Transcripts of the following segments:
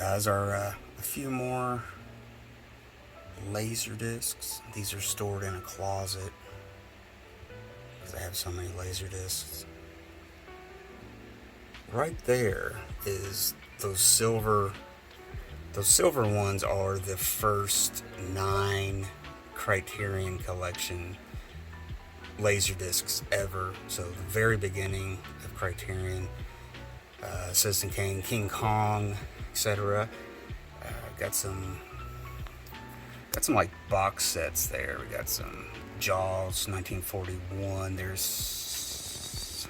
guys, are a few more laser discs. These are stored in a closet because I have so many laser discs. Right there is those silver. Those silver ones are the first 9 Criterion Collection laser discs ever. So the very beginning of Criterion, Citizen Kane, King Kong, etc. Got some like box sets there. We got some Jaws 1941. There's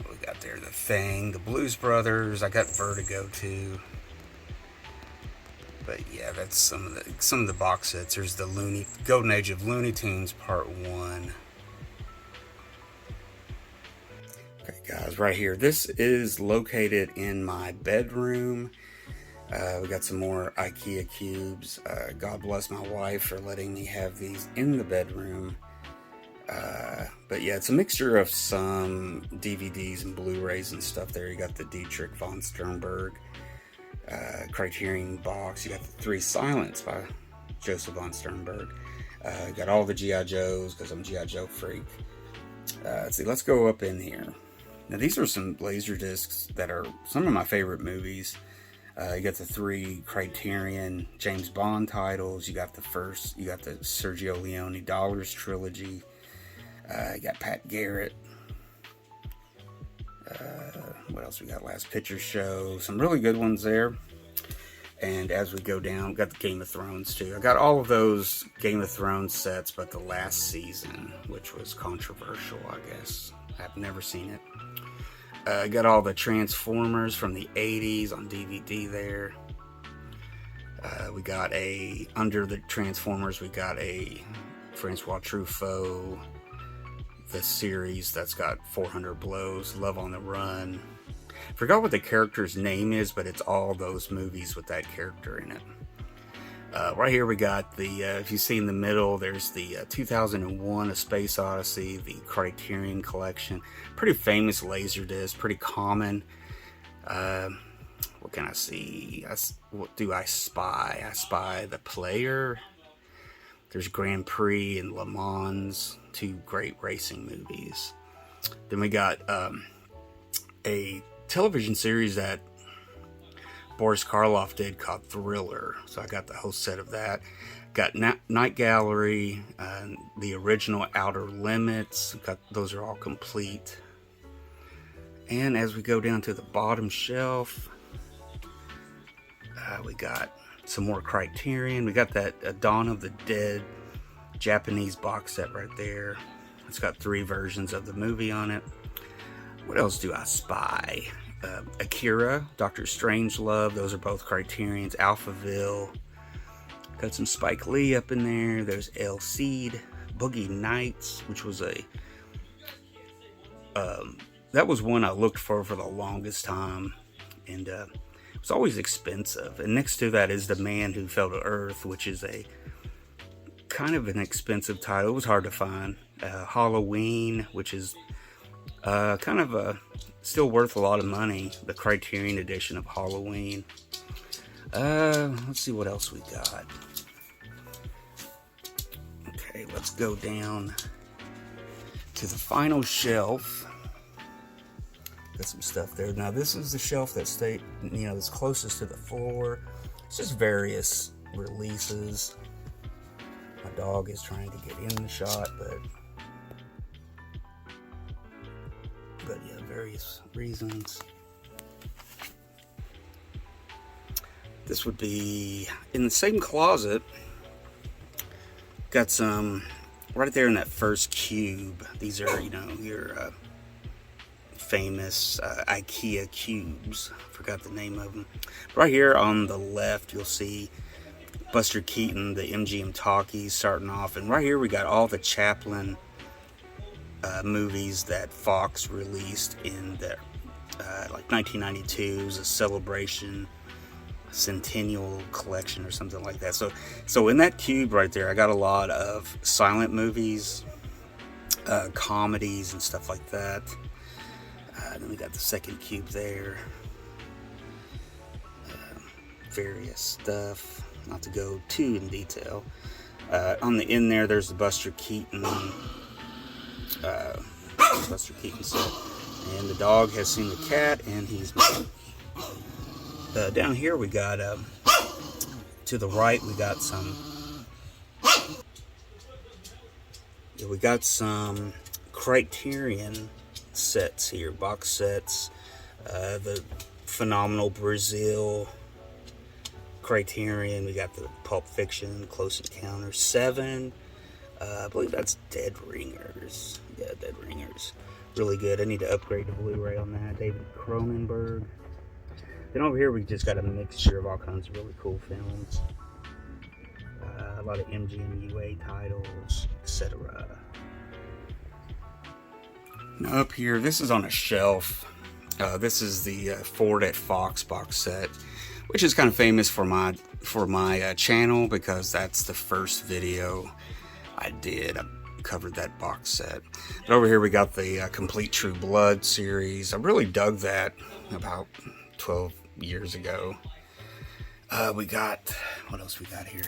what we got there, The Thing, The Blues Brothers. I got Vertigo too. But yeah, that's some of the box sets. There's the Golden Age of Looney Tunes Part 1. Okay, guys, right here. This is located in my bedroom. We got some more IKEA cubes. God bless my wife for letting me have these in the bedroom. But yeah, it's a mixture of some DVDs and Blu-rays and stuff there. You got the Dietrich von Sternberg Criterion box. You got the 3 Silence by Joseph von Sternberg. Got all the G.I. Joes because I'm G.I. Joe freak. Let's see, let's go up in here. Now these are some laser discs that are some of my favorite movies. You got the 3 Criterion James Bond titles. You got the Sergio Leone Dollars trilogy. You got Pat Garrett. What else we got? Last Picture Show. Some really good ones there. And as we go down, got the Game of Thrones too. I got all of those Game of Thrones sets, but the last season, which was controversial, I guess. I've never seen it. Got all the Transformers from the 80s on DVD there. We got under the Transformers, we got a Francois Truffaut, the series that's got 400 Blows, Love on the Run. Forgot what the character's name is, but it's all those movies with that character in it. Right here we got if you see in the middle, there's the 2001 A Space Odyssey, the Criterion Collection. Pretty famous Laserdisc, pretty common. What can I see? What do I spy? I spy The Player. There's Grand Prix and Le Mans, 2 great racing movies. Then we got a television series that Boris Karloff did called Thriller. So I got the whole set of that. Got Night Gallery, the original Outer Limits. Those are all complete. And as we go down to the bottom shelf, we got some more Criterion. We got that Dawn of the Dead Japanese box set right there. It's got 3 versions of the movie on it. What else do I spy? Akira, Doctor Strangelove, those are both Criterions. Alphaville, got some Spike Lee up in there. There's El Cid, Boogie Nights, which was that was one I looked for the longest time, and it was always expensive. And next to that is The Man Who Fell to Earth, which is a kind of an expensive title. It was hard to find. Halloween, which is kind of still worth a lot of money, the Criterion edition of Halloween. Let's see what else we got. Okay, let's go down to the final shelf. Got some stuff there. Now this is the shelf that that's closest to the floor. It's just various releases. My dog is trying to get in the shot, but yeah, various reasons. This would be in the same closet. Got some right there in that first cube. These are, your famous IKEA cubes. Forgot the name of them. Right here on the left, you'll see Buster Keaton, the MGM talkies starting off. And right here we got all the Chaplin movies that Fox released in the like 1992. It was a celebration centennial collection or something like that. So in that cube right there, I got a lot of silent movies, comedies and stuff like that. Then we got the second cube there. various stuff. Not to go too in detail. On the end there, there's the Buster Keaton set. And the dog has seen the cat, and he's down here we got to the right we got some Criterion sets here, box sets. The phenomenal Brazil Criterion. We got the Pulp Fiction, Close Encounter, 7. I believe that's Dead Ringers. Yeah, Dead Ringers. Really good. I need to upgrade the Blu-ray on that. David Cronenberg. Then over here we just got a mixture of all kinds of really cool films. A lot of MGM UA titles, etc. Now up here, this is on a shelf. This is the Ford at Fox box set, which is kind of famous for my channel because that's the first video I did. I covered that box set. But over here we got the Complete True Blood series. I really dug that about 12 years ago. We got, what else we got here?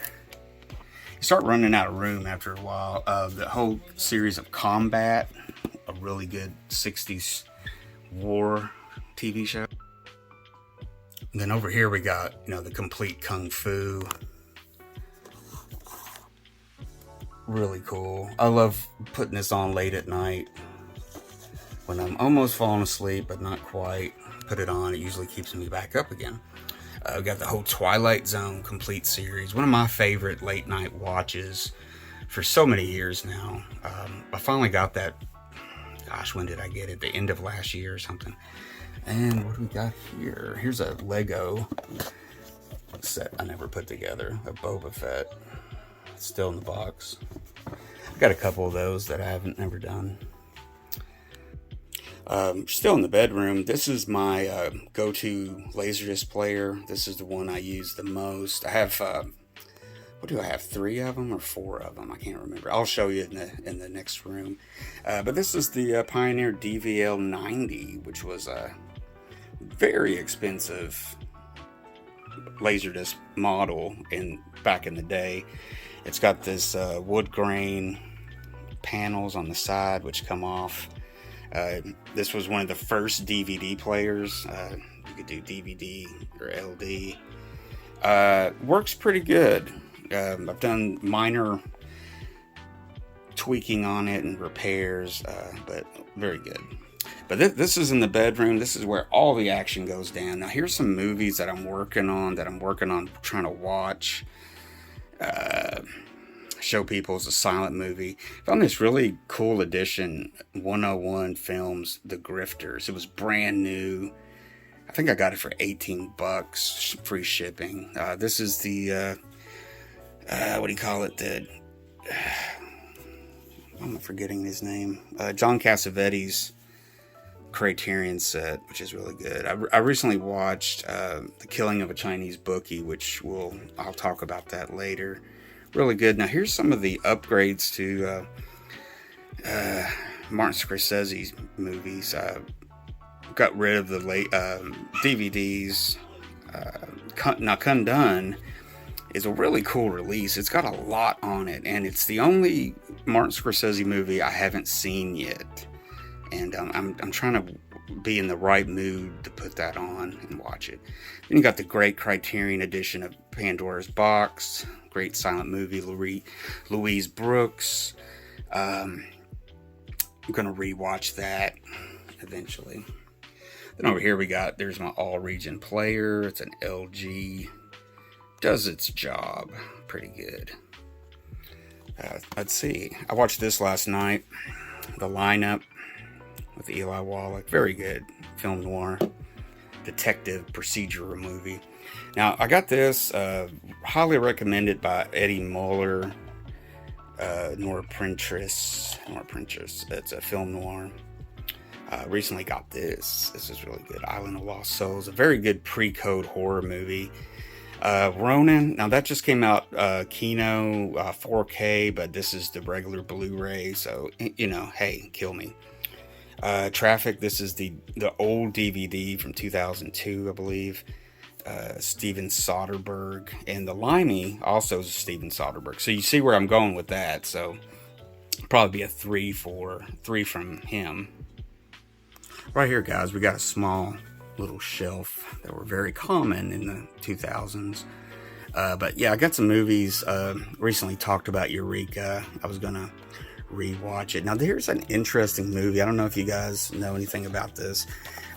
You start running out of room after a while. The whole series of Combat, a really good 60s war TV show. And then over here we got, the Complete Kung Fu. Really cool. I love putting this on late at night when I'm almost falling asleep but not quite. Put it on, it usually keeps me back up again. I've got the whole Twilight Zone complete series, one of my favorite late night watches for so many years now. I finally got that, gosh, when did I get it? The end of last year or something. And what do we got here? Here's a Lego set I never put together, a Boba Fett. It's still in the box. I've got a couple of those that I haven't never done. Still in the bedroom. This is my go-to Laserdisc player. This is the one I use the most. I have, what do I have? 3 of them or 4 of them? I can't remember. I'll show you in the next room. But this is the Pioneer DVL 90, which was a very expensive Laserdisc model back in the day. It's got this wood grain panels on the side which come off. This was one of the first DVD players. You could do DVD or LD. Works pretty good. I've done minor tweaking on it and repairs, but very good. But this is in the bedroom. This is where all the action goes down. Now here's some movies that I'm working on trying to watch. Show people as a silent movie. Found this really cool edition, 101 Films, The Grifters. It was brand new. I think I got it for $18, free shipping. This is the, what do you call it? I'm forgetting his name. John Cassavetes' Criterion set, which is really good. I recently watched The Killing of a Chinese Bookie, which I'll talk about that later. Really good. Now here's some of the upgrades to Martin Scorsese's movies. Got rid of the late DVDs. Now Kundun is a really cool release. It's got a lot on it, and it's the only Martin Scorsese movie I haven't seen yet. And I'm trying to be in the right mood to put that on and watch it. Then you got the great Criterion edition of Pandora's Box. Great silent movie, Louise Brooks. I'm going to rewatch that eventually. Then over here there's my all-region player. It's an LG. Does its job pretty good. Let's see. I watched this last night. The Lineup with Eli Wallach. Very good film noir. Detective procedural movie. Now, I got this, highly recommended by Eddie Muller, Noir Printress. It's a film noir. Recently got this. This is really good. Island of Lost Souls. A very good pre-code horror movie. Ronin. Now, that just came out Kino 4K, but this is the regular Blu-ray. So, hey, kill me. Traffic. This is the old DVD from 2002, I believe. Steven Soderbergh, and the Limey also is Steven Soderbergh. So you see where I'm going with that. So probably be a 3 from him. Right here, guys, we got a small little shelf that were very common in the 2000s. But yeah, I got some movies. Recently talked about Eureka. I was gonna rewatch it. Now there's an interesting movie. I don't know if you guys know anything about this.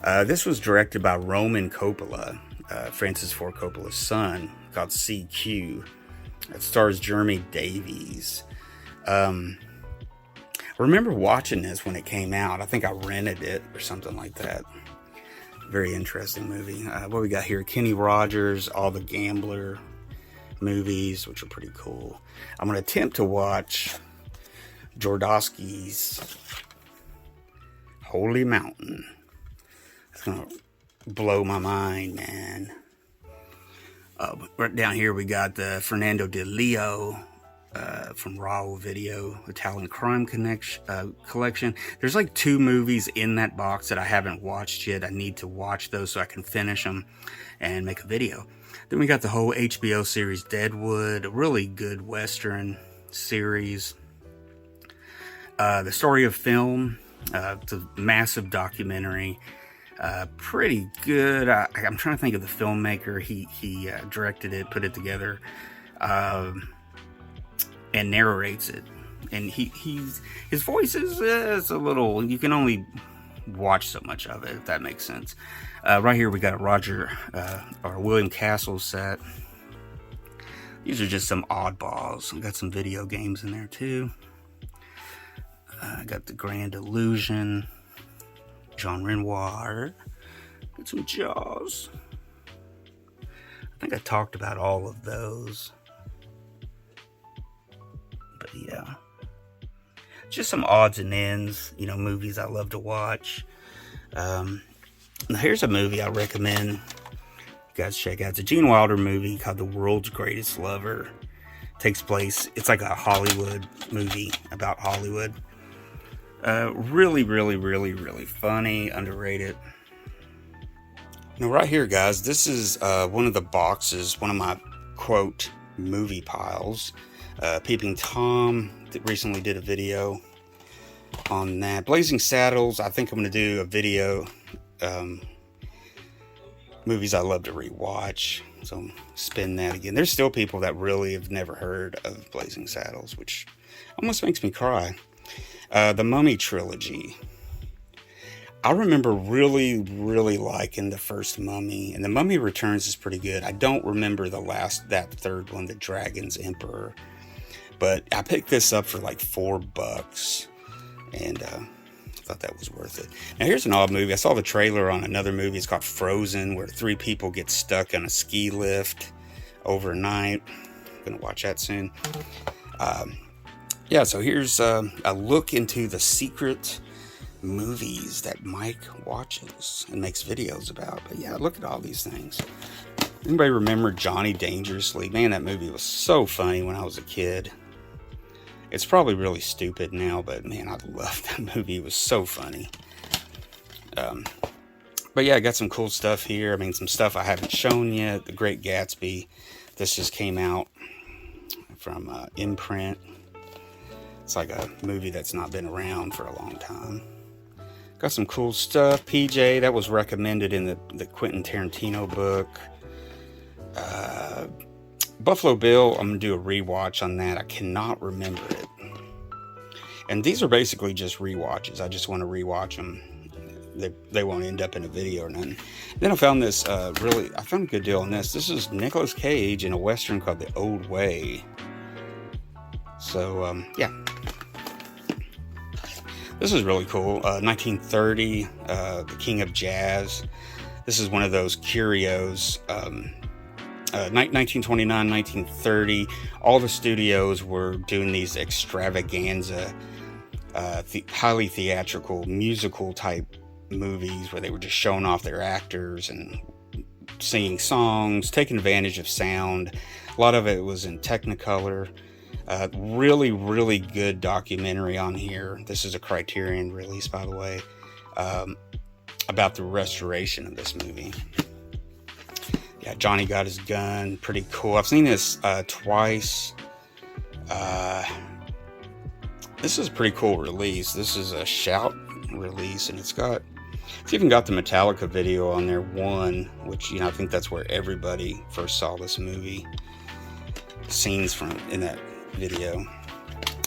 This was directed by Roman Coppola, Francis Ford Coppola's son, called CQ. It stars Jeremy Davies. I remember watching this when it came out. I think I rented it or something like that. Very interesting movie. What we got here? Kenny Rogers, all the Gambler movies, which are pretty cool. I'm going to attempt to watch Jodorowsky's Holy Mountain. It's going to blow my mind, man. Right down here we got the Fernando de Leo from Raw Video, Italian Crime Collection. There's like 2 movies in that box that I haven't watched yet. I need to watch those so I can finish them and make a video. Then we got the whole HBO series Deadwood, a really good Western series. The Story of Film, it's a massive documentary. Pretty good. I'm trying to think of the filmmaker. He directed it, put it together, and narrates it. And his voice is a little. You can only watch so much of it, if that makes sense. Right here we got a William Castle set. These are just some oddballs. I got some video games in there too. I got the Grand Illusion, Jean Renoir, got some Jaws. I think I talked about all of those. But yeah, just some odds and ends, movies I love to watch. Now here's a movie I recommend you guys check out. It's a Gene Wilder movie called The World's Greatest Lover. It's like a Hollywood movie about Hollywood. Really, really, really, really funny, underrated. Now right here, guys, this is one of the boxes, one of my, quote, movie piles. Peeping Tom recently did a video on that. Blazing Saddles, I think I'm going to do a video, movies I love to rewatch. So spin that again. There's still people that really have never heard of Blazing Saddles, which almost makes me cry. The Mummy trilogy. I remember really, really liking the first Mummy, and The Mummy Returns is pretty good. I don't remember that third one, The Dragon's Emperor, but I picked this up for like $4, and I thought that was worth it. Now here's an odd movie. I saw the trailer on another movie. It's called Frozen, where 3 people get stuck on a ski lift overnight. I'm gonna watch that soon. Yeah, so here's a look into the secret movies that Mike watches and makes videos about. But yeah, look at all these things. Anybody remember Johnny Dangerously? Man, that movie was so funny when I was a kid. It's probably really stupid now, but man, I loved that movie. It was so funny. But yeah, I got some cool stuff here. I mean, some stuff I haven't shown yet. The Great Gatsby. This just came out from Imprint. It's like a movie that's not been around for a long time. Got some cool stuff. PJ, that was recommended in the Quentin Tarantino book. Buffalo Bill, I'm going to do a rewatch on that. I cannot remember it. And these are basically just rewatches. I just want to rewatch them. They won't end up in a video or nothing. Then I found this I found a good deal on this. This is Nicolas Cage in a Western called The Old Way. So, yeah. This is really cool. 1930, The King of Jazz. This is one of those curios. 1929, 1930, all the studios were doing these extravaganza, highly theatrical, musical type movies where they were just showing off their actors and singing songs, taking advantage of sound. A lot of it was in Technicolor. Really, really good documentary on here. This is a Criterion release, by the way, about the restoration of this movie. Yeah, Johnny Got His Gun, pretty cool. I've seen this twice. This is a pretty cool release. This is a Shout release, and it's even got the Metallica video on there, One, which, I think that's where everybody first saw this movie. Scenes from in that video.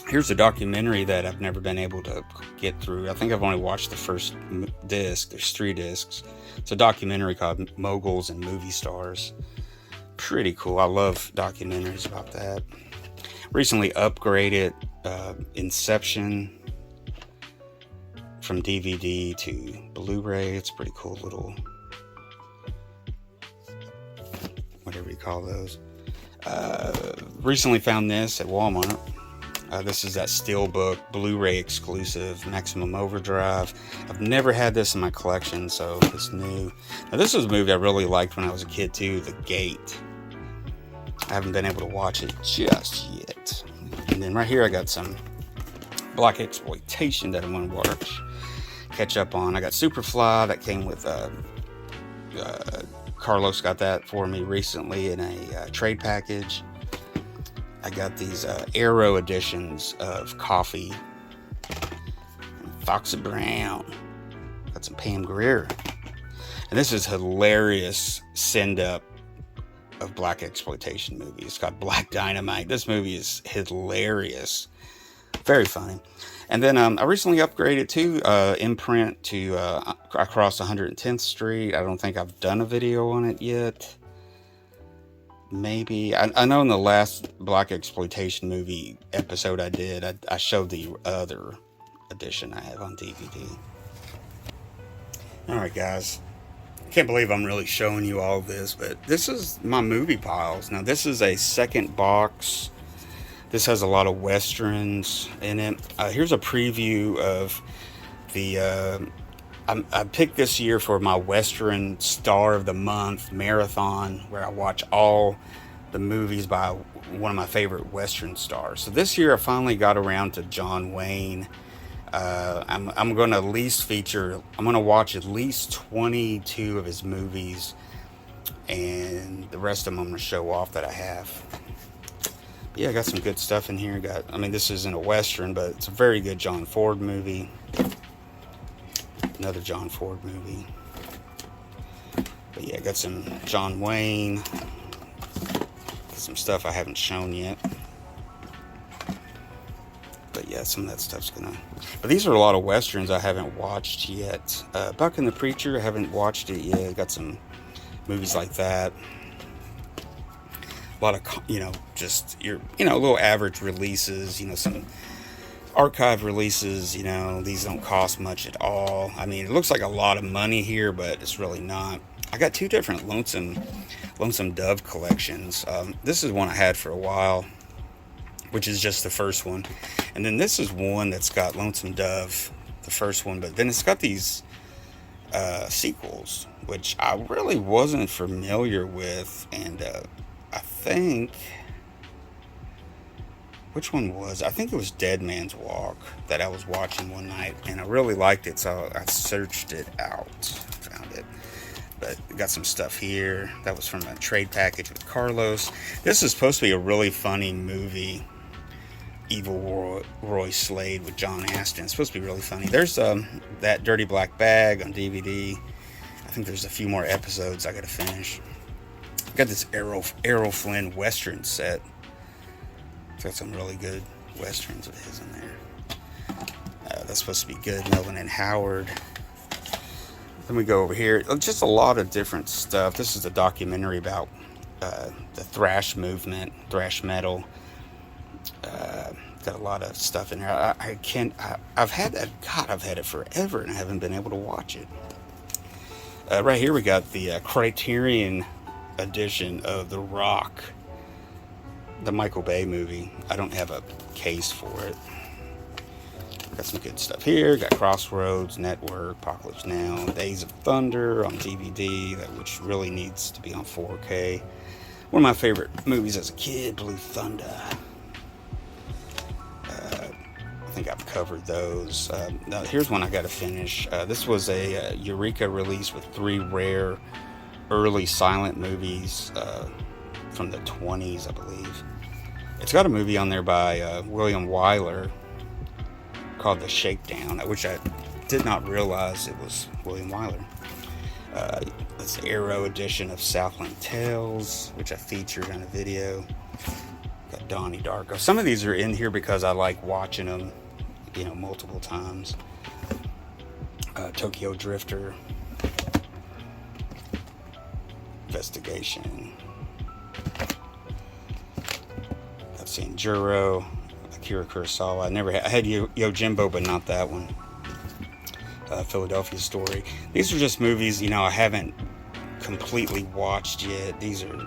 Here's a documentary that I've never been able to get through. I think I've only watched the first disc. There's 3 discs. It's a documentary called Moguls and Movie Stars. Pretty cool. I love documentaries about that. Recently upgraded Inception from DVD to Bluray. It's a pretty cool little, whatever you call those. Recently found this at Walmart. This is that Steelbook Blu-ray exclusive Maximum Overdrive. I've never had this in my collection, so it's new. Now, this was a movie I really liked when I was a kid too, The Gate. I haven't been able to watch it just yet. And then right here I got some black exploitation that I want to catch up on. I got Superfly that came with Carlos got that for me recently in a trade package. I got these Arrow editions of Coffee, Foxy Brown. Got some Pam Grier. And this is hilarious send-up of black exploitation movies. It's got Black Dynamite. This movie is hilarious. Very funny. And then I recently upgraded to Imprint to across 110th Street. I don't think I've done a video on it yet. Maybe. I know in the last black exploitation movie episode I did, I showed the other edition I have on DVD. Alright guys, I can't believe I'm really showing you all this, but this is my movie piles. Now this is a second box. This has a lot of westerns in it. Here's a preview of the I picked this year for my Western Star of the Month marathon, where I watch all the movies by one of my favorite Western stars. So this year I finally got around to John Wayne. I'm going to at least feature, I'm going to watch at least 22 of his movies, and the rest of them I'm going to show off that I have. But yeah, I got some good stuff in here. This isn't a Western, but it's a very good John Ford movie. Another John Ford movie. But yeah, I got some John Wayne. Got some stuff I haven't shown yet. But yeah, some of that stuff's gonna... But these are a lot of Westerns I haven't watched yet. Buck and the Preacher, I haven't watched it yet. Got some movies like that. A lot of, just your, little average releases, some archive releases. These don't cost much at all. It looks like a lot of money here, but it's really not. I got 2 different Lonesome Dove collections. This is one I had for a while, which is just the first one. And then this is one that's got Lonesome Dove, the first one, but then it's got these sequels, which I really wasn't familiar with. And I think... Which one was? I think it was Dead Man's Walk that I was watching one night, and I really liked it, so I searched it out, found it. But we got some stuff here. That was from a trade package with Carlos. This is supposed to be a really funny movie, Evil Roy Slade with John Astin. It's supposed to be really funny. There's that Dirty Black Bag on DVD. I think there's a few more episodes I gotta finish. Got this Errol Flynn Western set. It's got some really good Westerns of his in there. That's supposed to be good. Melvin and Howard. Then we go over here. Just a lot of different stuff. This is a documentary about the thrash movement, thrash metal. Got a lot of stuff in there. I've had that. God, I've had it forever, and I haven't been able to watch it. Right here we got the Criterion edition of The Rock, the Michael Bay movie. I don't have a case for it. Got some good stuff here. Got Crossroads, Network, Apocalypse Now, Days of Thunder on DVD, which really needs to be on 4K. One of my favorite movies as a kid, Blue Thunder. I think I've covered those. Now here's one I got to finish. This was a Eureka release with 3 rare early silent movies from the 20s, I believe. It's got a movie on there by William Wyler called The Shakedown, which I did not realize it was William Wyler. It's the Arrow edition of Southland Tales, which I featured on a video. Got Donnie Darko. Some of these are in here because I like watching them, multiple times. Tokyo Drifter, Investigation. I've seen Juro, Akira Kurosawa. I had Yojimbo, but not that one. Philadelphia Story. These are just movies, I haven't completely watched yet. These are,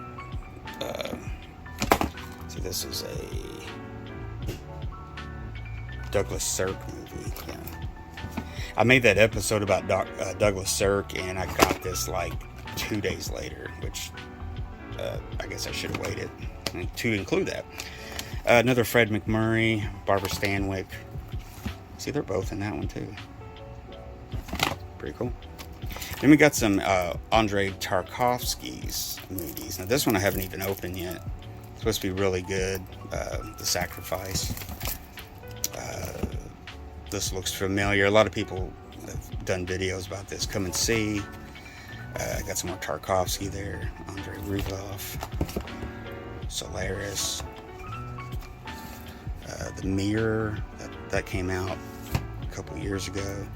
this is a Douglas Sirk movie. Yeah. I made that episode about Douglas Sirk, and I got this like 2 days later, which I guess I should have waited to include that. Another Fred McMurray, Barbara Stanwyck. See, they're both in that one too. Pretty cool. Then we got some Andrei Tarkovsky's movies. Now this one I haven't even opened yet. It's supposed to be really good. The Sacrifice. This looks familiar. A lot of people have done videos about this. Come and see. I got some more Tarkovsky there. Andrei Rublev. Solaris. The Mirror. That came out a couple years ago.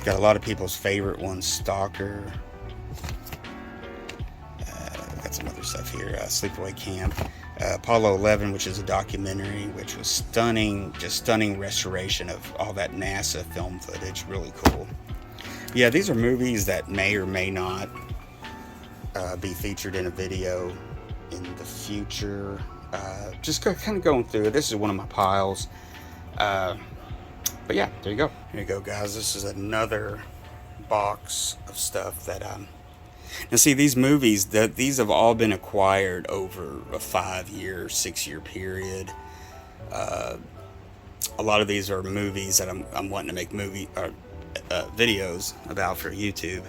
Got a lot of people's favorite one, Stalker. Got some other stuff here. Sleepaway Camp. Apollo 11, which is a documentary, which was stunning, just stunning restoration of all that NASA film footage. Really cool. Yeah, these are movies that may or may not be featured in a video in the future. Just kind of going through it. This is one of my piles. But yeah, there you go. Here you go, guys. This is another box of stuff that now see, these movies, these have all been acquired over a 5-year, 6-year period. A lot of these are movies that I'm wanting to make videos about for YouTube.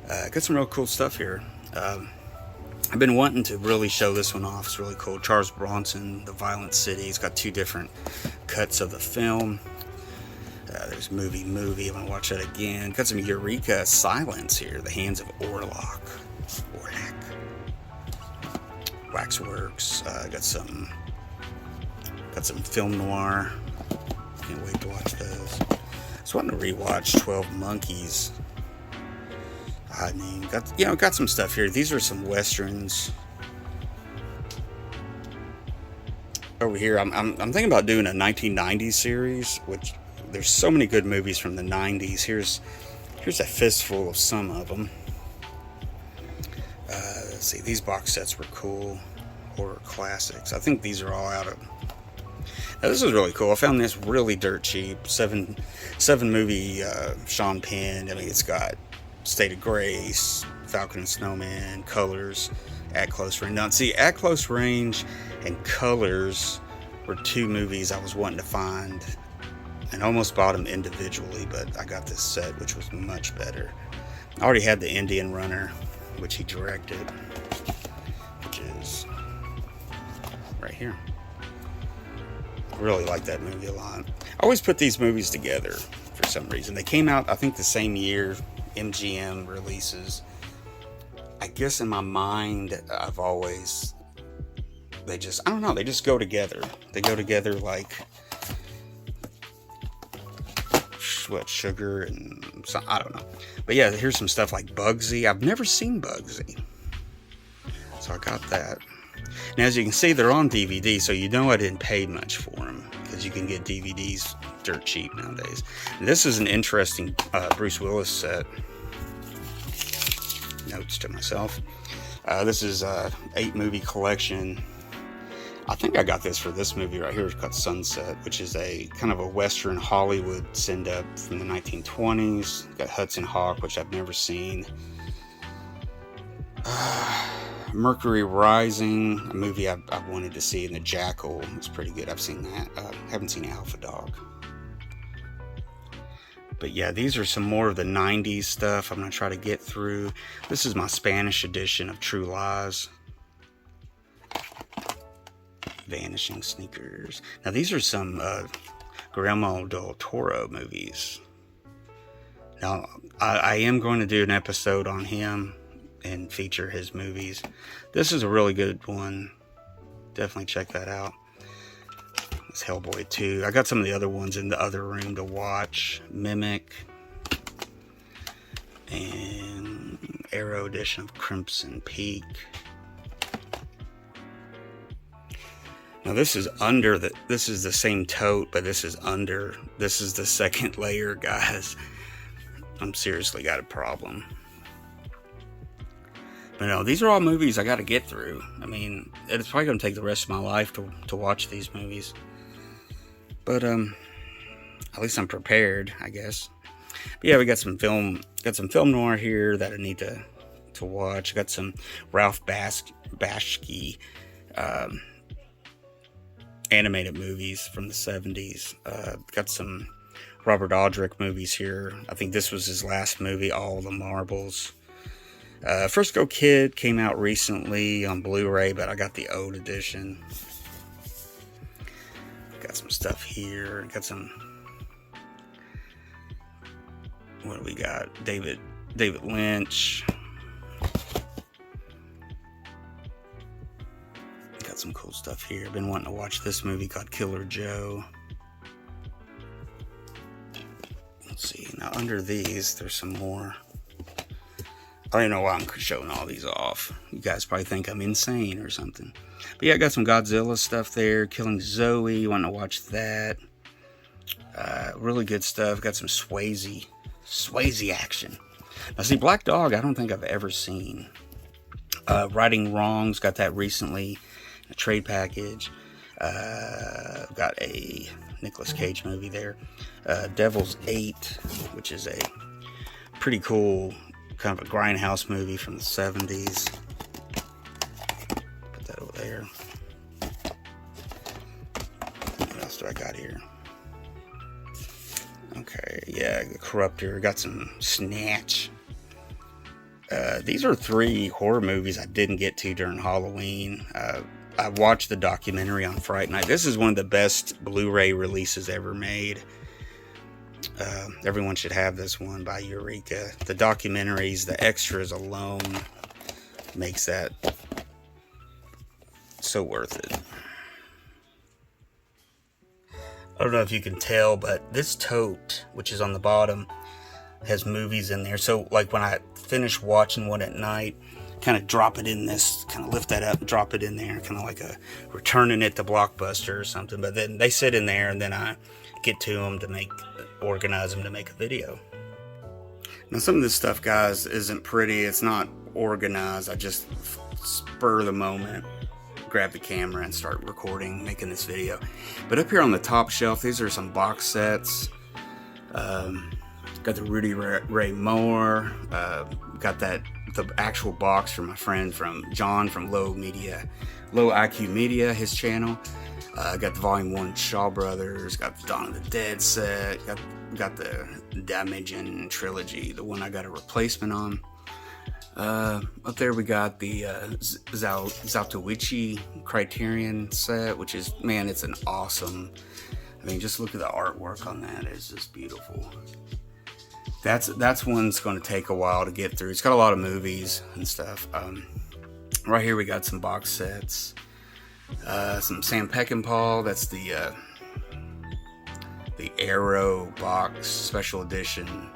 Got some real cool stuff here. I've been wanting to really show this one off. It's really cool. Charles Bronson, The Violent City. It's got 2 different cuts of the film. There's movie. I'm going to watch that again. Got some Eureka Silence here. The Hands of Orlok. Waxworks. Got some film noir. Can't wait to watch those. Just wanting to rewatch 12 Monkeys. I mean, got some stuff here. These are some westerns. Over here, I'm thinking about doing a 1990s series, which there's so many good movies from the 90s. Here's a fistful of some of them. Let's see, these box sets were cool. Horror classics. I think these are all out of. Now, this is really cool. I found this really dirt cheap. Seven movie Sean Penn. I mean, it's got State of Grace, Falcon and Snowman, Colors, At Close Range. Now, see, At Close Range and Colors were 2 movies I was wanting to find and almost bought them individually, but I got this set, which was much better. I already had The Indian Runner, which he directed, which is right here. I really like that movie a lot. I always put these movies together for some reason. They came out, I think, the same year MGM releases. I guess in my mind, they just go together. They go together like Sugar and some, I don't know. But yeah, here's some stuff like Bugsy. I've never seen Bugsy, so I got that. Now, as you can see, they're on DVD, so you know I didn't pay much for them because you can get DVDs dirt cheap nowadays. And this is an interesting Bruce Willis set. Notes to myself. This is a 8-movie collection. I think I got this for this movie right here. It's called Sunset, which is a kind of a Western Hollywood send-up from the 1920s. Got Hudson Hawk, which I've never seen. Mercury Rising, a movie I wanted to see, and The Jackal. It's pretty good. I've seen that. Haven't seen Alpha Dog. But yeah, these are some more of the 90s stuff I'm going to try to get through. This is my Spanish edition of True Lies. Vanishing Sneakers. Now these are some Guillermo del Toro movies. Now I am going to do an episode on him and feature his movies. This is a really good one. Definitely check that out. It's Hellboy 2. I got some of the other ones in the other room to watch. Mimic. And Arrow edition of Crimson Peak. Now this is this is the same tote, but this is the second layer, guys. I'm seriously got a problem. But no, these are all movies I got to get through. I mean, it's probably going to take the rest of my life to watch these movies. But at least I'm prepared, I guess. But yeah, we got some film noir here that I need to watch. I got some Ralph Bakshi animated movies from the 70s. Got some Robert Aldrich movies here. I think this was his last movie, All the Marbles. Frisco Kid came out recently on Blu-ray, but I got the old edition. Got some stuff here. Got some... What do we got? David Lynch. Got some cool stuff here. Been wanting to watch this movie called Killer Joe. Let's see. Now under these, there's some more. I don't know why I'm showing all these off. You guys probably think I'm insane or something. But yeah, I got some Godzilla stuff there. Killing Zoe. Want to watch that. Really good stuff. Got some Swayze action. Now see, Black Dog, I don't think I've ever seen. Righting Wrongs, got that recently. A trade package. Got a Nicolas Cage movie there. Devil's 8, which is a pretty cool kind of a grindhouse movie from the 70s. Put that over there. What else do I got here? Okay, yeah, The Corruptor. Got some Snatch. These are 3 horror movies I didn't get to during Halloween. I watched the documentary on Friday night. This is one of the best Blu-ray releases ever made. Everyone should have this one by Eureka. The documentaries, the extras alone makes that so worth it. I don't know if you can tell, but this tote, which is on the bottom, has movies in there. So like when I finish watching one at night, kind of drop it in this, kind of lift that up and drop it in there, kind of like returning it to Blockbuster or something. But then they sit in there and then I get to them to organize them to make a video. Now some of this stuff, guys, isn't pretty. It's not organized. I just spur of the moment, grab the camera and start recording, making this video. But up here on the top shelf, these are some box sets. Got the Rudy Ray Moore. Got the actual box from my friend John from Low IQ Media, his channel. Got the Volume 1 Shaw Brothers. Got the Dawn of the Dead set. Got the Dimension trilogy, the one I got a replacement on. Up there we got the Zatoichi Criterion set, which is, man, it's an awesome. I mean, just look at the artwork on that. It's just beautiful. That's one that's going to take a while to get through. It's got a lot of movies and stuff. Right here we got some box sets. Some Sam Peckinpah. That's the Arrow box special edition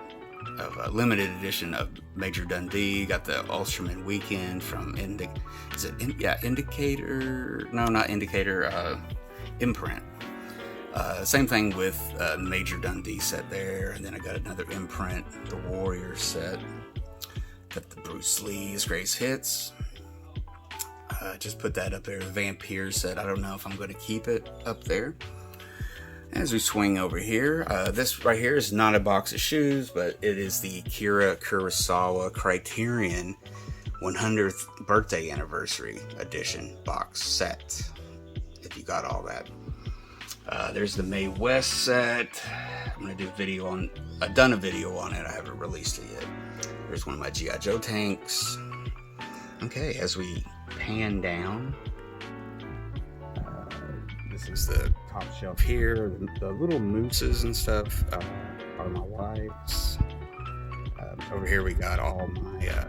of limited edition of Major Dundee. Got the Ultraman Weekend from Indicator? No, not Indicator. Imprint. Same thing with Major Dundee set there, and then I got another imprint, the Warrior set. Got the Bruce Lee's Greatest Hits. Just put that up there. The Vampire set. I don't know if I'm going to keep it up there. As we swing over here, this right here is not a box of shoes, but it is the Akira Kurosawa Criterion 100th birthday anniversary edition box set. If you got all that. There's the Mae West set. I'm gonna do a video on. I've done a video on it. I haven't released it yet. There's one of my G.I. Joe tanks. Okay, as we pan down, this is the top shelf here. The little mooses and stuff are my wife's. Over here we got all my.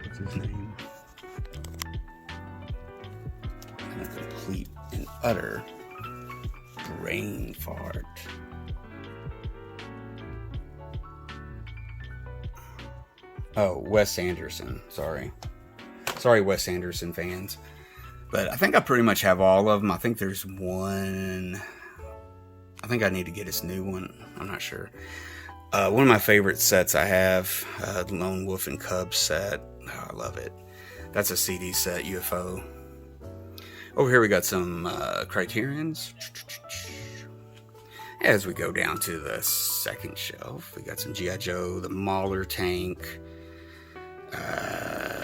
What's his name? And a complete and utter brain fart. Oh, Wes Anderson. Sorry, Wes Anderson fans. But I think I pretty much have all of them. I think there's one. I think I need to get this new one. I'm not sure. One of my favorite sets I have, the Lone Wolf and Cub set. Oh, I love it. That's a CD set, UFO. Over here we got some Criterions. As we go down to the second shelf, we got some G.I. Joe, the Mauler tank,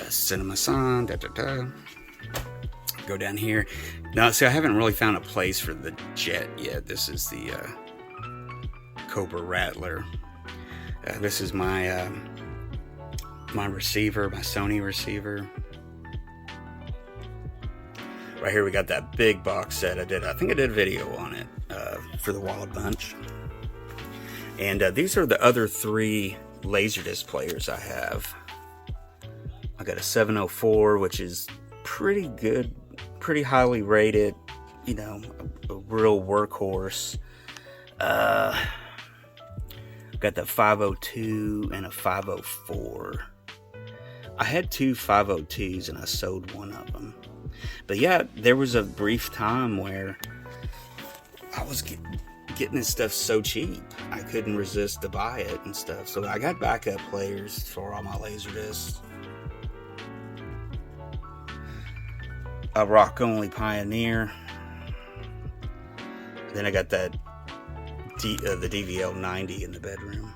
Cinema Son, Go down here. Now, see, I haven't really found a place for the jet yet. This is the Cobra Rattler. This is my my receiver, my Sony receiver. Right here we got that big box set. I think I did a video on it for the Wild Bunch. And these are the other 3 Laserdisc players I have. I got a 704, which is pretty good, pretty highly rated, you know, a real workhorse. Got the 502 and a 504. I had 2 502s and I sold one of them. But yeah, there was a brief time where I was getting this stuff so cheap, I couldn't resist to buy it and stuff. So I got backup players for all my Laserdiscs. A Rock Only Pioneer. Then I got that the DVL 90 in the bedroom.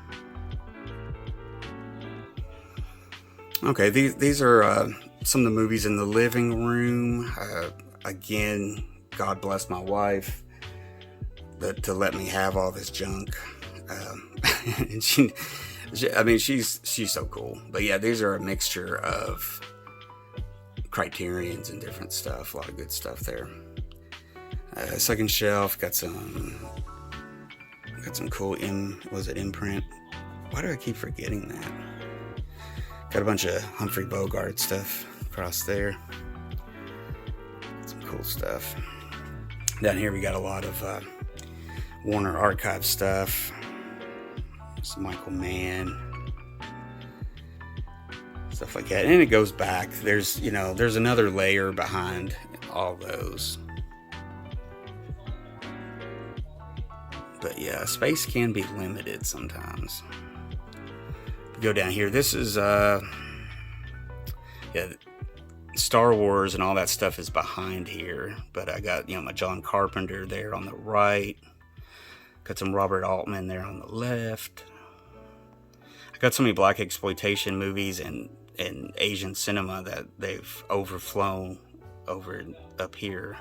Okay, these are some of the movies in the living room. Again, God bless my wife to let me have all this junk. And I mean, she's so cool. But yeah, these are a mixture of Criterions and different stuff. A lot of good stuff there. Second shelf got some cool imprint. Why do I keep forgetting that? Got a bunch of Humphrey Bogart stuff across there. Some cool stuff. Down here we got a lot of Warner Archive stuff. Some Michael Mann. Stuff like that. And it goes back. There's another layer behind all those. But yeah, space can be limited sometimes. Go down here. This is Star Wars and all that stuff is behind here. But I got my John Carpenter there on the right. Got some Robert Altman there on the left. I got so many black exploitation movies and Asian cinema that they've overflown over up here.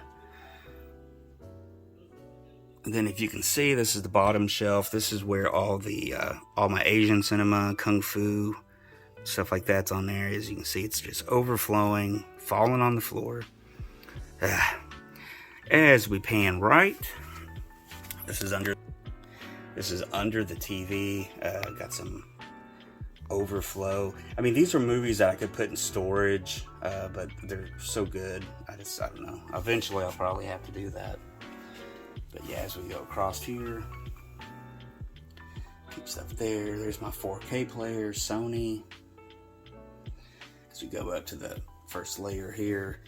And then if you can see, this is the bottom shelf. This is where all my Asian cinema, kung fu, stuff like that's on there. As you can see, it's just overflowing, falling on the floor. As we pan right, this is under the TV. Got some overflow. I mean, these are movies that I could put in storage, but they're so good. I don't know. Eventually, I'll probably have to do that. But yeah, as we go across here, keep stuff there. There's my 4K player, Sony. As we go up to the first layer here,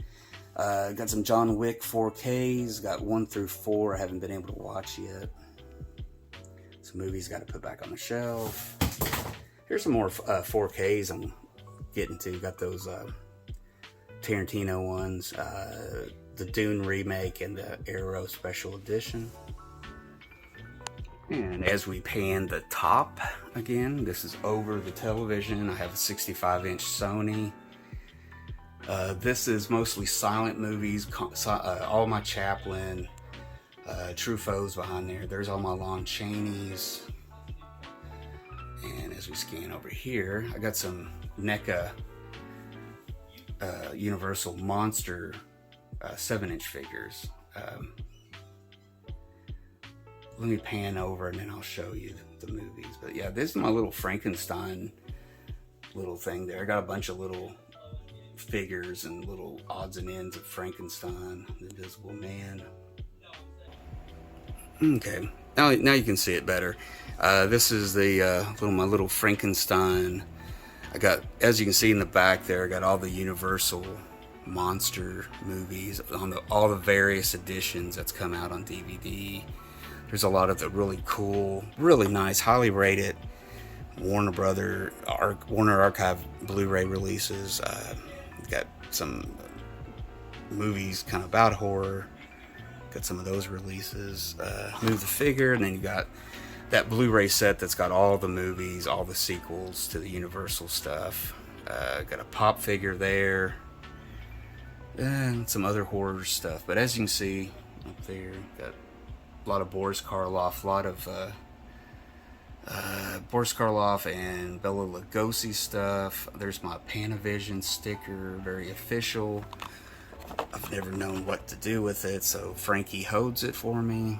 got some John Wick 4Ks. Got 1 through 4. I haven't been able to watch yet. Some movies got to put back on the shelf. Here's some more 4Ks I'm getting to. Got those Tarantino ones. The Dune remake and the Arrow Special Edition. And as we pan the top again, this is over the television. I have a 65-inch Sony. This is mostly silent movies, all my Chaplin, Truffaut's behind there. There's all my Lon Chaney's. And as we scan over here, I got some NECA Universal Monster 7-inch figures. Let me pan over and then I'll show you the movies. But yeah, this is my little Frankenstein little thing there. I got a bunch of little figures and little odds and ends of Frankenstein, the Invisible Man. Okay, now you can see it better. This is the my little Frankenstein. I got, as you can see in the back there, I got all the Universal monster movies on all the various editions that's come out on DVD. There's a lot of the really cool, really nice, highly rated Warner Archive Blu-ray releases. Got some movies kind of about horror. Got some of those releases. Move the figure, and then you got that Blu-ray set that's got all the movies, all the sequels to the Universal stuff. Got a pop figure there, and some other horror stuff. But as you can see up there, got a lot of Boris Karloff, a lot of Boris Karloff and Bela Lugosi stuff. There's my Panavision sticker, very official. I've never known what to do with it, so Frankie holds it for me.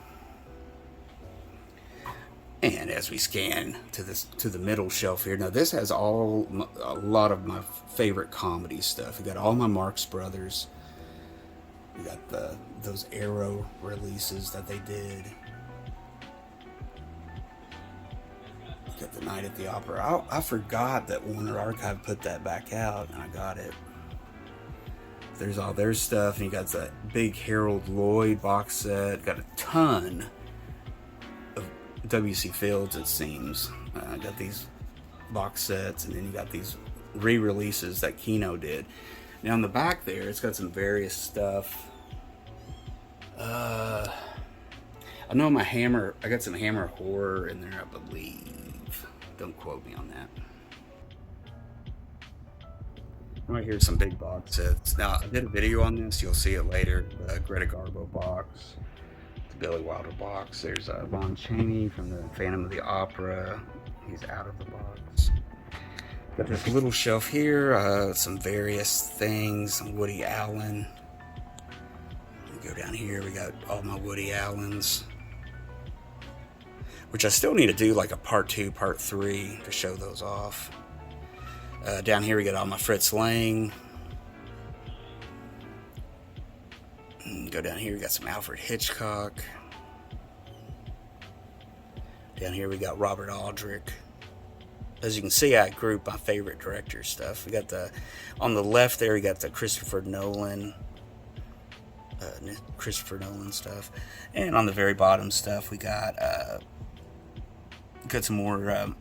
And as we scan to the middle shelf here, now this has a lot of my favorite comedy stuff. We got all my Marx Brothers. We got those Arrow releases that they did. We got the Night at the Opera. I forgot that Warner Archive put that back out, and I got it. There's all their stuff, and you got that big Harold Lloyd box set. Got a ton of W.C. Fields, it seems. I got these box sets, and then you got these re-releases that Kino did. Now in the back there, it's got some various stuff. I know I got some Hammer horror in there, I believe. Don't quote me on that. Right here's some big box sets. Now, I did a video on this. You'll see it later. The Greta Garbo box. The Billy Wilder box. There's Lon Chaney from the Phantom of the Opera. He's out of the box. Got this little shelf here. Some various things. Some Woody Allen. We go down here. We got all my Woody Allens. Which I still need to do like a part 2, part 3 to show those off. Down here we got all my Fritz Lang. And go down here, we got some Alfred Hitchcock. Down here we got Robert Aldrich. As you can see, I grouped my favorite director stuff. We got on the left there, we got the Christopher Nolan stuff. And on the very bottom stuff, we got some more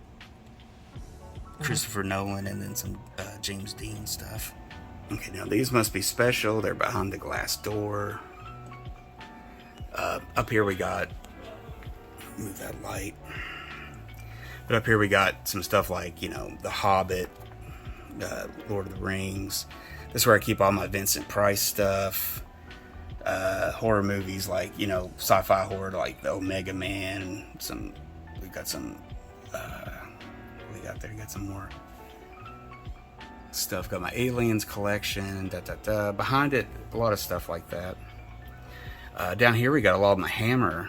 Christopher Nolan, and then some James Dean stuff. Okay, now these must be special. They're behind the glass door. Up here we got, move that light. But up here we got some stuff like, The Hobbit, Lord of the Rings. This is where I keep all my Vincent Price stuff. Horror movies like, sci-fi horror like the Omega Man. We got some there. Got some more stuff. Got my Aliens collection. Behind it, a lot of stuff like that. Down here, we got a lot of my Hammer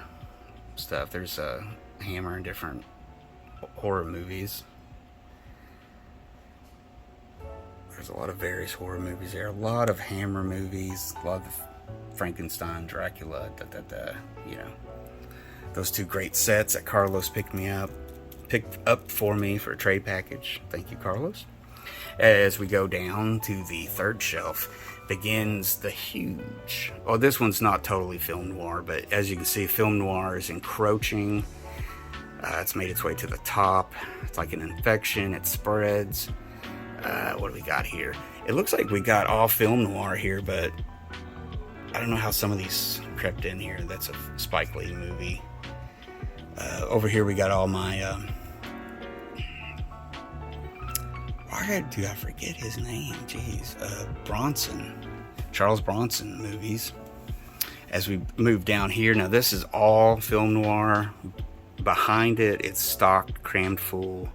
stuff. There's a Hammer in different horror movies. There's a lot of various horror movies there. A lot of Hammer movies. A lot of Frankenstein, Dracula. Those 2 great sets that Carlos picked up for me for a trade package. Thank you, Carlos. As we go down to the 3rd shelf, begins the huge... Well, this one's not totally film noir, but as you can see, film noir is encroaching. It's made its way to the top. It's like an infection. It spreads. What do we got here? It looks like we got all film noir here, but I don't know how some of these crept in here. That's a Spike Lee movie. Over here we got all my... why do I forget his name? Jeez. Charles Bronson movies. As we move down here, now this is all film noir. Behind it, it's stocked, crammed full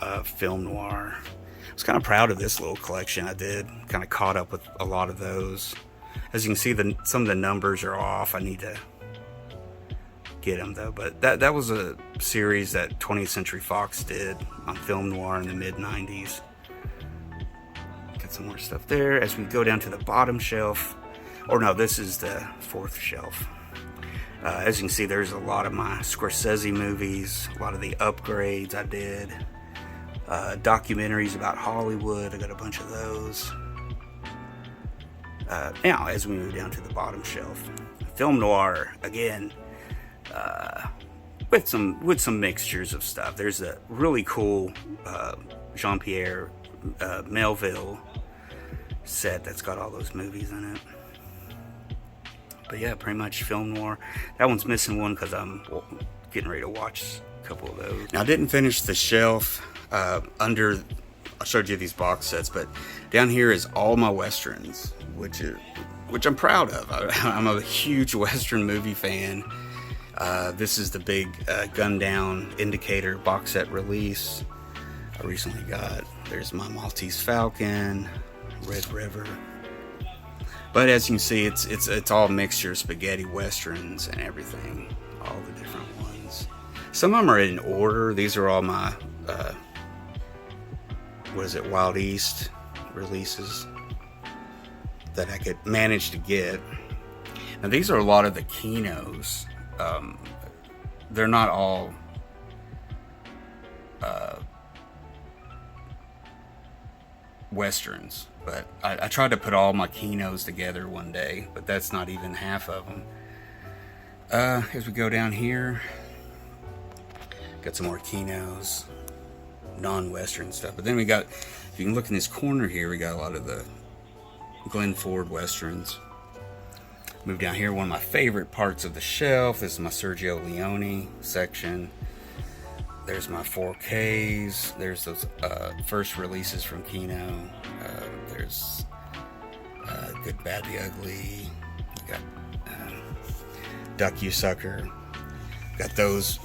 of film noir. I was kind of proud of this little collection I did. Kind of caught up with a lot of those. As you can see, some of the numbers are off. I need to get them though. But that was a series that 20th Century Fox did on film noir in the mid-90s. Got some more stuff there. As we go down to the bottom shelf, or no, this is the fourth shelf. As you can see, there's a lot of my Scorsese movies, a lot of the upgrades I did, documentaries about Hollywood. I got a bunch of those. Now, as we move down to the bottom shelf, film noir again, with some mixtures of stuff. There's a really cool Jean-Pierre Melville set that's got all those movies in it. But yeah, pretty much film noir. That one's missing one because I'm getting ready to watch a couple of those. Now, I didn't finish the shelf under. I showed you these box sets, but down here is all my westerns, which I'm proud of. I'm a huge western movie fan. This is the big Gun Down Indicator box set release I recently got. There's my Maltese Falcon, Red River. But as you can see, it's all mixture, spaghetti westerns and everything, all the different ones. Some of them are in order. These are all my Wild East releases that I could manage to get. Now these are a lot of the Kinos. They're not all westerns, but I tried to put all my Kinos together one day, but that's not even half of them. As we go down here, got some more Kinos, non-western stuff. But then we got, if you can look in this corner here, we got a lot of the Glenn Ford westerns. Move down here, one of my favorite parts of the shelf. This is my Sergio Leone section. There's my 4Ks. There's those first releases from Kino. There's Good, Bad, the Ugly. You got Duck You Sucker. Got those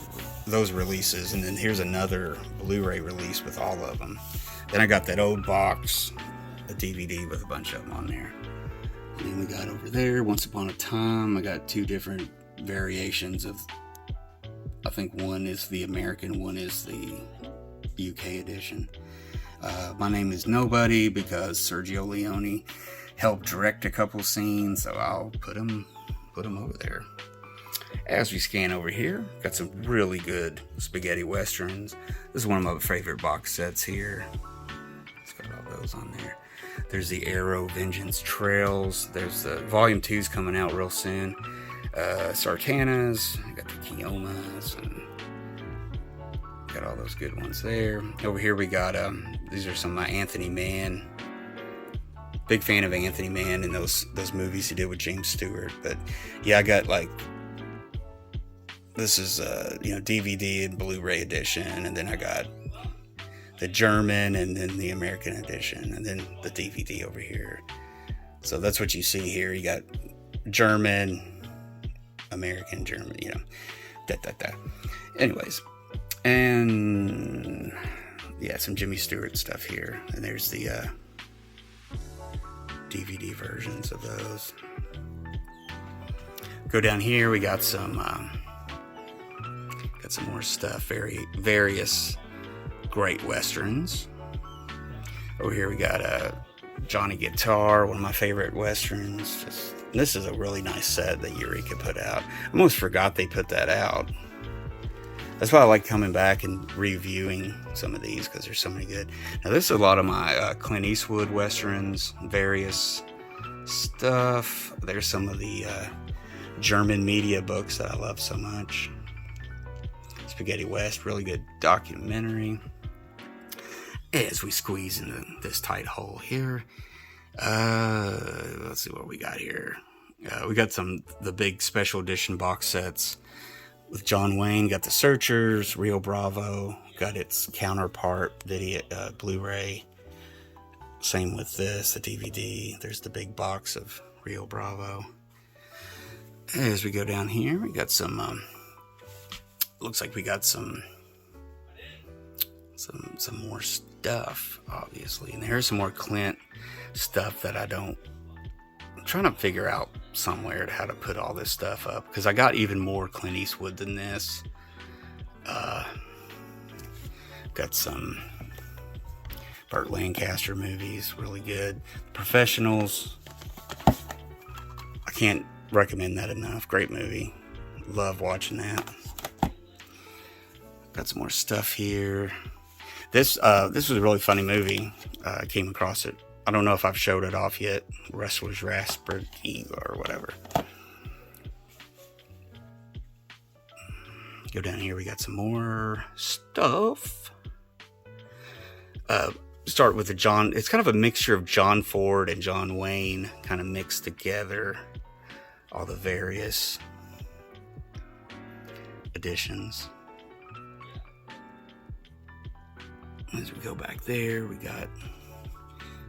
releases, and then here's another Blu-ray release with all of them. Then I got that old box, a DVD with a bunch of them on there. And then we got over there, Once Upon a Time. I got two different variations of, I think one is the American, one is the UK edition. My Name is Nobody, because Sergio Leone helped direct a couple scenes, so I'll put them over there. As we scan over here, got some really good spaghetti westerns. This is one of my favorite box sets here. It's got all those on there. There's the Arrow Vengeance Trails. There's the Volume 2's coming out real soon. Sartanas, I got the Kiomas, and got all those good ones there. Over here we got these are some of my Anthony Mann. Big fan of Anthony Mann and those movies he did with James Stewart. But yeah, I got like, this is DVD and Blu-ray edition, and then I got the German and then the American edition, and then the DVD over here. So that's what you see here. You got German, American, German, Anyways, and yeah, some Jimmy Stewart stuff here, and there's the DVD versions of those. Go down here, we got some more stuff, various great westerns. Over here we got Johnny Guitar, one of my favorite westerns. This is a really nice set that Eureka put out. I almost forgot they put that out. That's why I like coming back and reviewing some of these, because there's so many good. Now this is a lot of my Clint Eastwood westerns, various stuff. There's some of the German media books that I love so much. Spaghetti West, really good documentary. As we squeeze into this tight hole here, let's see what we got here. We got the big special edition box sets with John Wayne. Got The Searchers, Rio Bravo, got its counterpart video, Blu-ray. Same with this, the DVD. There's the big box of Rio Bravo. As we go down here, we got some, looks like we got some more stuff, obviously. And here's some more Clint stuff that I'm trying to figure out somewhere how to put all this stuff up, because I got even more Clint Eastwood than this. Got some Burt Lancaster movies, really good. Professionals, I can't recommend that enough. Great movie, love watching that. Got some more stuff here. This was a really funny movie. I came across it. I don't know if I've showed it off yet. Wrestler's Rasputin or whatever. Go down here. We got some more stuff. Start with the John. It's kind of a mixture of John Ford and John Wayne, kind of mixed together. All the various editions. As we go back there, we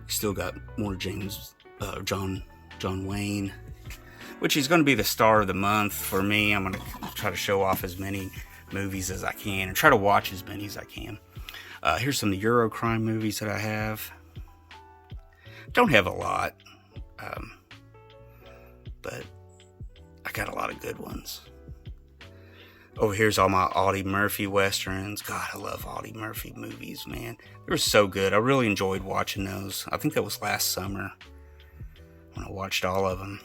still got more John Wayne, which he's going to be the star of the month for me. I'm going to try to show off as many movies as I can and try to watch as many as I can. Here's some Eurocrime movies that I have. Don't have a lot, but I got a lot of good ones. Over here's all my Audie Murphy westerns. God, I love Audie Murphy movies, man. They were so good. I really enjoyed watching those. I think that was last summer when I watched all of them.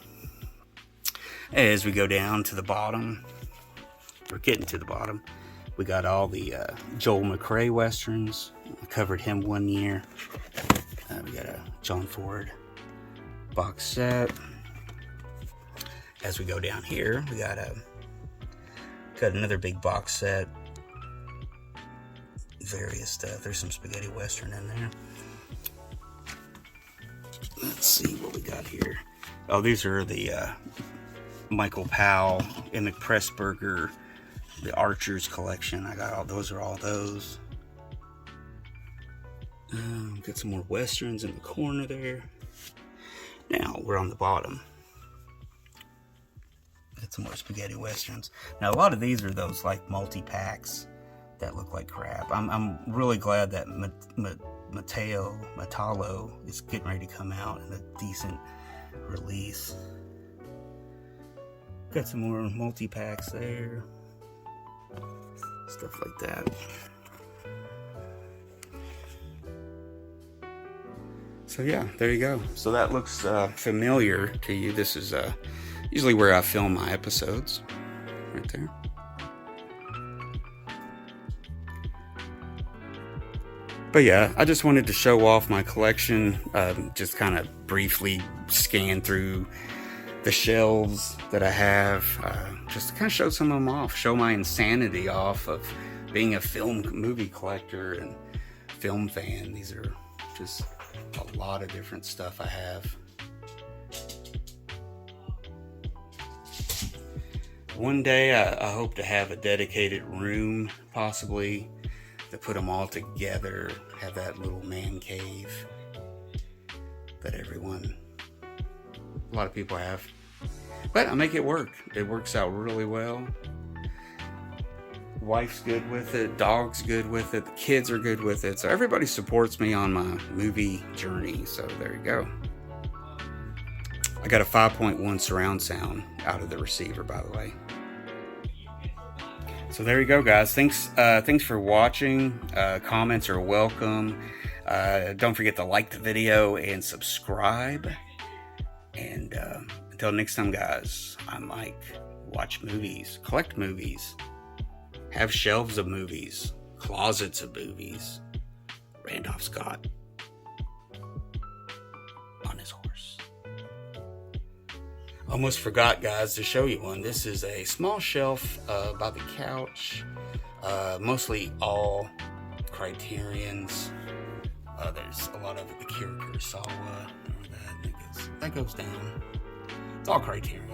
As we go down to the bottom, we're getting to the bottom. We got all the Joel McCrea westerns. I covered him one year. We got a John Ford box set. As we go down here, we got another big box set. Various stuff. There's some spaghetti western in there. Let's see what we got here. Oh, these are the Michael Powell, Emmett Pressburger, the Archers collection. I got all those. Are all those. Got some more westerns in the corner there. Now we're on the bottom. Got some more spaghetti westerns. Now a lot of these are those like multi-packs that look like crap. I'm really glad that Metallo is getting ready to come out in a decent release. Got some more multi-packs there. Stuff like that. So yeah, there you go. So that looks familiar to you. This is usually where I film my episodes. Right there. But yeah, I just wanted to show off my collection. Just kind of briefly scan through the shelves that I have. Just to kind of show some of them off. Show my insanity off of being a movie collector and film fan. These are just a lot of different stuff I have. One day I hope to have a dedicated room, possibly, to put them all together, have that little man cave that a lot of people have. But I make it work. It works out really well. Wife's good with it, dog's good with it, the kids are good with it. So everybody supports me on my movie journey. So there you go. I got a 5.1 surround sound out of the receiver, by the way. So there you go, guys. Thanks for watching. Comments are welcome. Don't forget to like the video and subscribe. And until next time, guys, I'm Mike. Watch movies, collect movies, have shelves of movies, closets of movies. Randolph Scott on his horse. Almost forgot, guys, to show you one. This is a small shelf by the couch. Mostly all Criterions. There's a lot of Akira Kurosawa. That goes down. It's all Criterion.